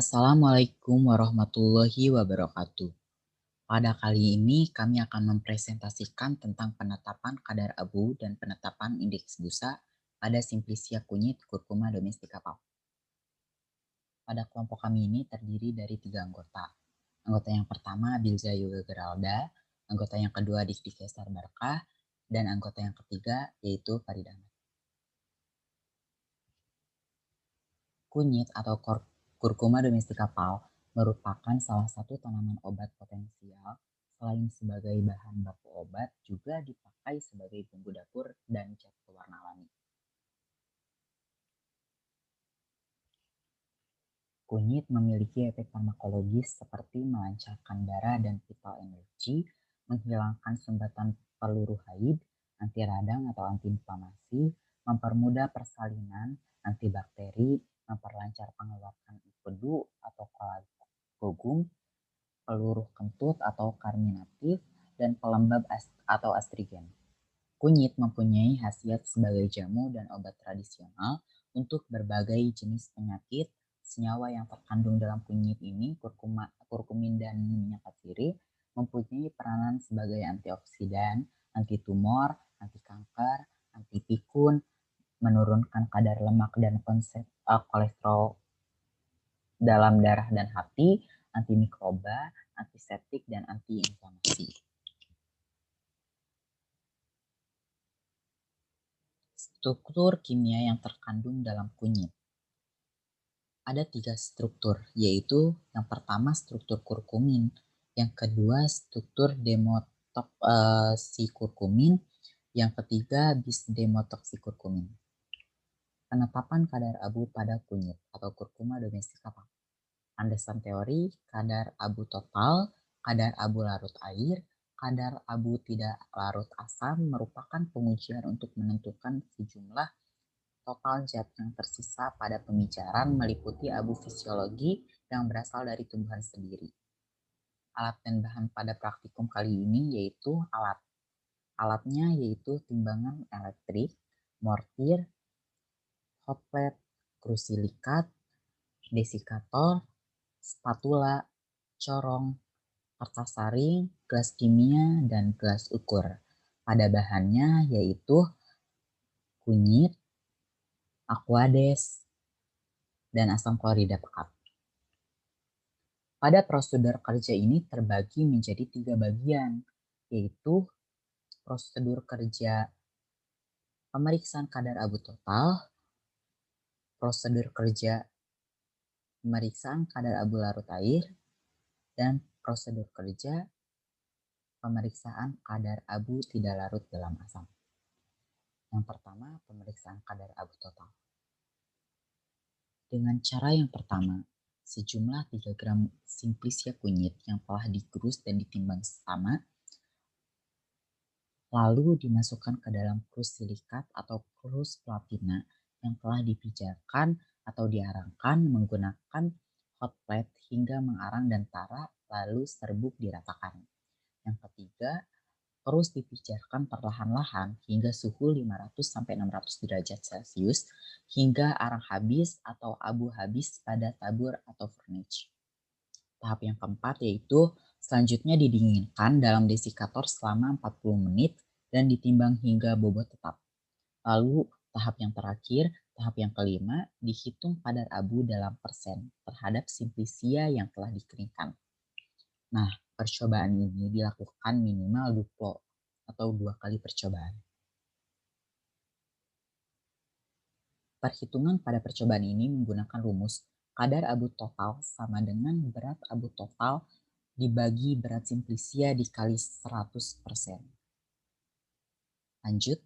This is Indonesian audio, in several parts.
Assalamualaikum warahmatullahi wabarakatuh. Pada kali ini kami akan mempresentasikan tentang penetapan kadar abu dan penetapan indeks busa pada Simplicia kunyit Curcuma domestica Pau. Pada kelompok kami ini terdiri dari 3 anggota. Anggota yang pertama Bilza Yoga Geralda, anggota yang kedua Dikti Kesar Barkah, dan anggota yang ketiga yaitu Farid Ahmad. Kunyit atau Curcuma domestica Pau merupakan salah satu tanaman obat potensial. Selain sebagai bahan baku obat, juga dipakai sebagai bumbu dapur dan cat pewarna alami. Kunyit memiliki efek farmakologis seperti melancarkan darah dan vital energi, menghilangkan sumbatan peluru haid, anti radang atau antiinflamasi, mempermudah persalinan, antibakteri, memperlancar pengeluaran empedu atau kolagogung, peluru kentut atau karminatif, dan pelembab atau astrigen. Kunyit mempunyai khasiat sebagai jamu dan obat tradisional untuk berbagai jenis penyakit. Senyawa yang terkandung dalam kunyit ini, kurkumin dan minyak katsiri, mempunyai peranan sebagai antioksidan, anti tumor, anti kanker, anti pikun, menurunkan kadar lemak dan kolesterol dalam darah dan hati, antimikroba, antiseptik, dan antiinflamasi. Struktur kimia yang terkandung dalam kunyit. Ada 3 struktur, yaitu yang pertama struktur kurkumin, yang kedua struktur demotoksikurkumin, yang ketiga bisdemotoksikurkumin. Penetapan kadar abu pada kunyit atau Curcuma domestica Pau. Landasan teori, kadar abu total, kadar abu larut air, kadar abu tidak larut asam merupakan pengujian untuk menentukan sejumlah total zat yang tersisa pada pembicaraan meliputi abu fisiologi yang berasal dari tumbuhan sendiri. Alat dan bahan pada praktikum kali ini yaitu alatnya yaitu timbangan elektrik, mortir, hot plate, krusilikat, desikator, spatula, corong, kertas saring, gelas kimia, dan gelas ukur. Pada bahannya yaitu kunyit, aquades, dan asam klorida pekat. Pada prosedur kerja ini terbagi menjadi 3 bagian, yaitu prosedur kerja pemeriksaan kadar abu total, prosedur kerja pemeriksaan kadar abu larut air, dan prosedur kerja pemeriksaan kadar abu tidak larut dalam asam. Yang pertama, pemeriksaan kadar abu total. Dengan cara yang pertama, sejumlah 3 gram Simplicia kunyit yang telah digerus dan ditimbang sama, lalu dimasukkan ke dalam krus silikat atau krus platina yang telah dipijakan atau diarangkan menggunakan hot plate hingga mengarang dan tara, lalu serbuk diratakan. Yang ketiga, krus dipijakan perlahan-lahan hingga suhu 500-600 derajat Celcius hingga arang habis atau abu habis pada tabur atau furnace. Tahap yang keempat yaitu selanjutnya didinginkan dalam desikator selama 40 menit dan ditimbang hingga bobot tetap. Lalu tahap yang terakhir, tahap yang kelima, dihitung kadar abu dalam persen terhadap Simplicia yang telah dikeringkan. Nah, percobaan ini dilakukan minimal duplo atau 2 kali percobaan. Perhitungan pada percobaan ini menggunakan rumus kadar abu total sama dengan berat abu total dibagi berat Simplicia dikali 100%. Lanjut,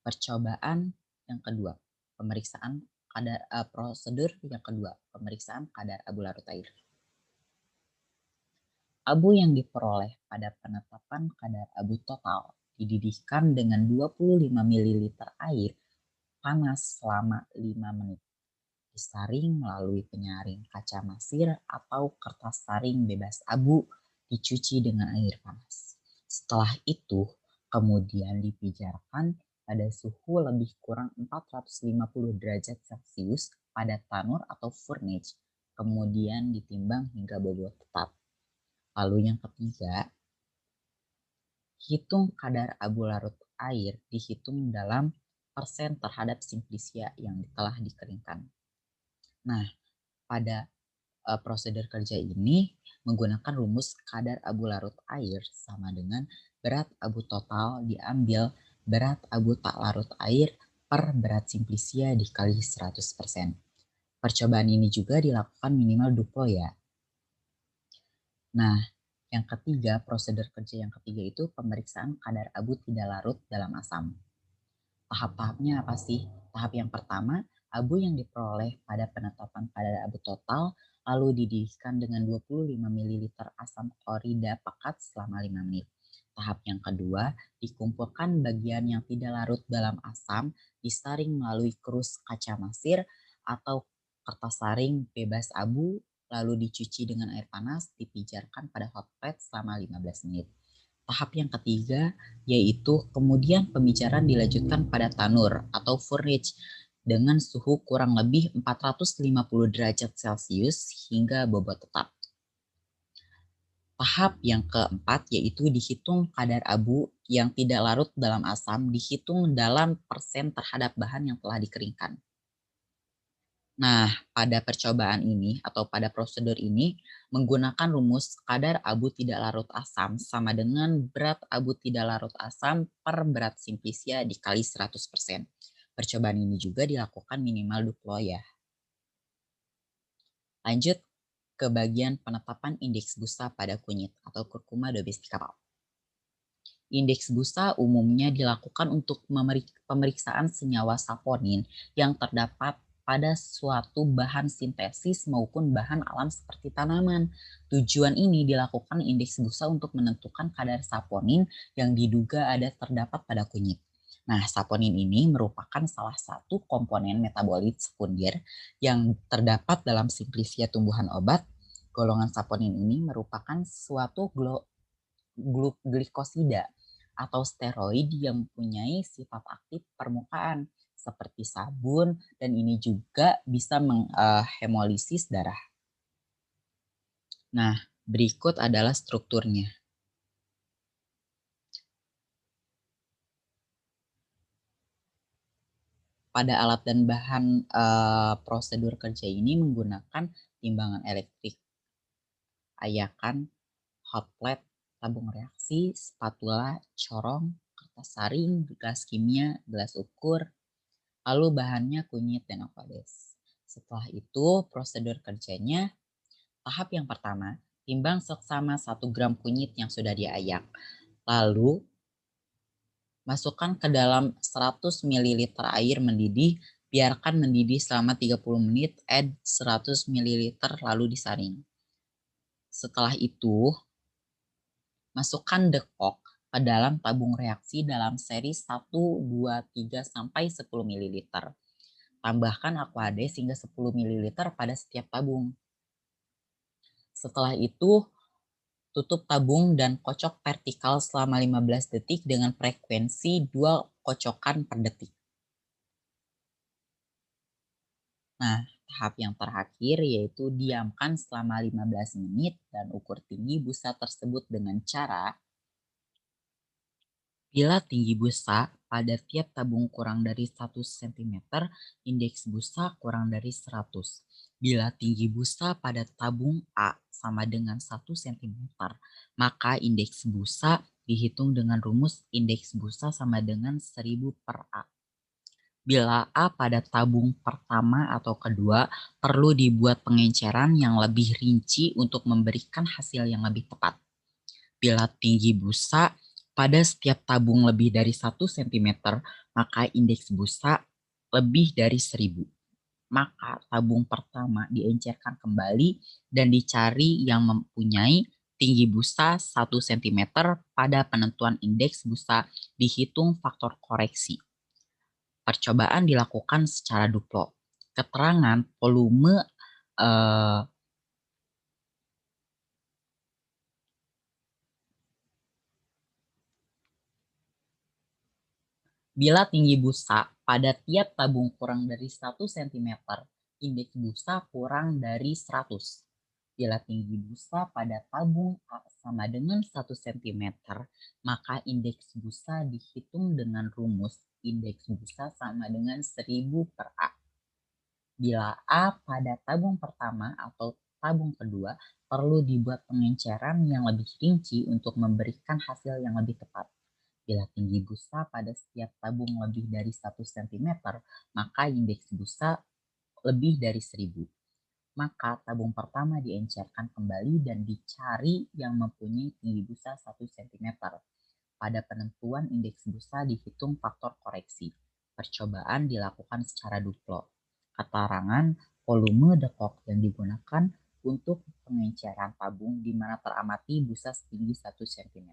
percobaan yang kedua, prosedur yang kedua, pemeriksaan kadar abu larut air. Abu yang diperoleh pada penetapan kadar abu total dididihkan dengan 25 ml air panas selama 5 menit. Disaring melalui penyaring kaca masir atau kertas saring bebas abu, dicuci dengan air panas. Setelah itu, kemudian dipijarkan pada suhu lebih kurang 450 derajat Celcius pada tanur atau furnace. kemudian ditimbang hingga bobot tetap. Lalu yang ketiga, hitung kadar abu larut air dihitung dalam persen terhadap simplisia yang telah dikeringkan. Nah, pada prosedur kerja ini menggunakan rumus kadar abu larut air sama dengan berat abu total diambil berat abu tak larut air per berat simplisia dikali 100%. Percobaan ini juga dilakukan minimal duplo ya. Nah, yang ketiga, prosedur kerja yang ketiga itu pemeriksaan kadar abu tidak larut dalam asam. Tahap-tahapnya apa sih? Tahap yang pertama, abu yang diperoleh pada penetapan kadar abu total lalu dididihkan dengan 25 ml asam klorida pekat selama 5 menit. Tahap yang kedua, dikumpulkan bagian yang tidak larut dalam asam, disaring melalui kerus kaca masir atau kertas saring bebas abu, lalu dicuci dengan air panas, dipijarkan pada hot plate selama 15 menit. Tahap yang ketiga yaitu kemudian pembicaraan dilanjutkan pada tanur atau furnace dengan suhu kurang lebih 450 derajat Celcius hingga bobot tetap. Tahap yang keempat yaitu dihitung kadar abu yang tidak larut dalam asam dihitung dalam persen terhadap bahan yang telah dikeringkan. Nah, pada percobaan ini atau pada prosedur ini menggunakan rumus kadar abu tidak larut asam sama dengan berat abu tidak larut asam per berat simplisia dikali 100%. Percobaan ini juga dilakukan minimal duplo ya. Lanjut ke bagian penetapan indeks busa pada kunyit atau Curcuma domestica. Indeks busa umumnya dilakukan untuk pemeriksaan senyawa saponin yang terdapat pada suatu bahan sintesis maupun bahan alam seperti tanaman. Tujuan ini dilakukan indeks busa untuk menentukan kadar saponin yang diduga ada terdapat pada kunyit. Nah, saponin ini merupakan salah satu komponen metabolit sekunder yang terdapat dalam simplisia tumbuhan obat. Golongan saponin ini merupakan suatu glikosida atau steroid yang mempunyai sifat aktif permukaan seperti sabun dan ini juga bisa menghemolisis darah. Nah, berikut adalah strukturnya. Pada alat dan bahan prosedur kerja ini menggunakan timbangan elektrik, ayakan, hot plate, tabung reaksi, spatula, corong, kertas saring, gelas kimia, gelas ukur, lalu bahannya kunyit dan aqueous. Setelah itu prosedur kerjanya, tahap yang pertama, timbang seksama 1 gram kunyit yang sudah diayak. Lalu masukkan ke dalam 100 ml air mendidih, biarkan mendidih selama 30 menit, add 100 ml lalu disaring. Setelah itu, masukkan dekok ke dalam tabung reaksi dalam seri 1, 2, 3, sampai 10 ml. Tambahkan aquades hingga 10 ml pada setiap tabung. Setelah itu, tutup tabung dan kocok vertikal selama 15 detik dengan frekuensi 2 kocokan per detik. Nah, tahap yang terakhir yaitu diamkan selama 15 menit dan ukur tinggi busa tersebut dengan cara bila tinggi busa pada tiap tabung kurang dari 1 cm, indeks busa kurang dari 100. Bila tinggi busa pada tabung A sama dengan 1 cm, maka indeks busa dihitung dengan rumus indeks busa sama dengan 1000 per A. Bila A pada tabung pertama atau kedua, perlu dibuat pengenceran yang lebih rinci untuk memberikan hasil yang lebih tepat. Bila tinggi busa pada setiap tabung lebih dari 1 cm, maka indeks busa lebih dari 1000. Maka tabung pertama diencerkan kembali dan dicari yang mempunyai tinggi busa 1 cm pada penentuan indeks busa dihitung faktor koreksi. Percobaan dilakukan secara duplo. Keterangan volume bila tinggi busa pada tiap tabung kurang dari 1 cm, indeks busa kurang dari 100. Bila tinggi busa pada tabung A sama dengan 1 cm, maka indeks busa dihitung dengan rumus indeks busa sama dengan 1000 per A. Bila A pada tabung pertama atau tabung kedua, perlu dibuat pengenceran yang lebih rinci untuk memberikan hasil yang lebih tepat. Bila tinggi busa pada setiap tabung lebih dari 1 cm, maka indeks busa lebih dari 1000. Maka tabung pertama diencerkan kembali dan dicari yang mempunyai tinggi busa 1 cm. Pada penentuan indeks busa dihitung faktor koreksi. Percobaan dilakukan secara duplo. Keterangan volume dekok yang digunakan untuk pengenceran tabung di mana teramati busa setinggi 1 cm.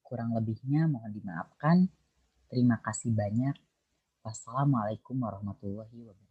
Kurang lebihnya mohon dimaafkan. Terima kasih banyak. Wassalamualaikum warahmatullahi wabarakatuh.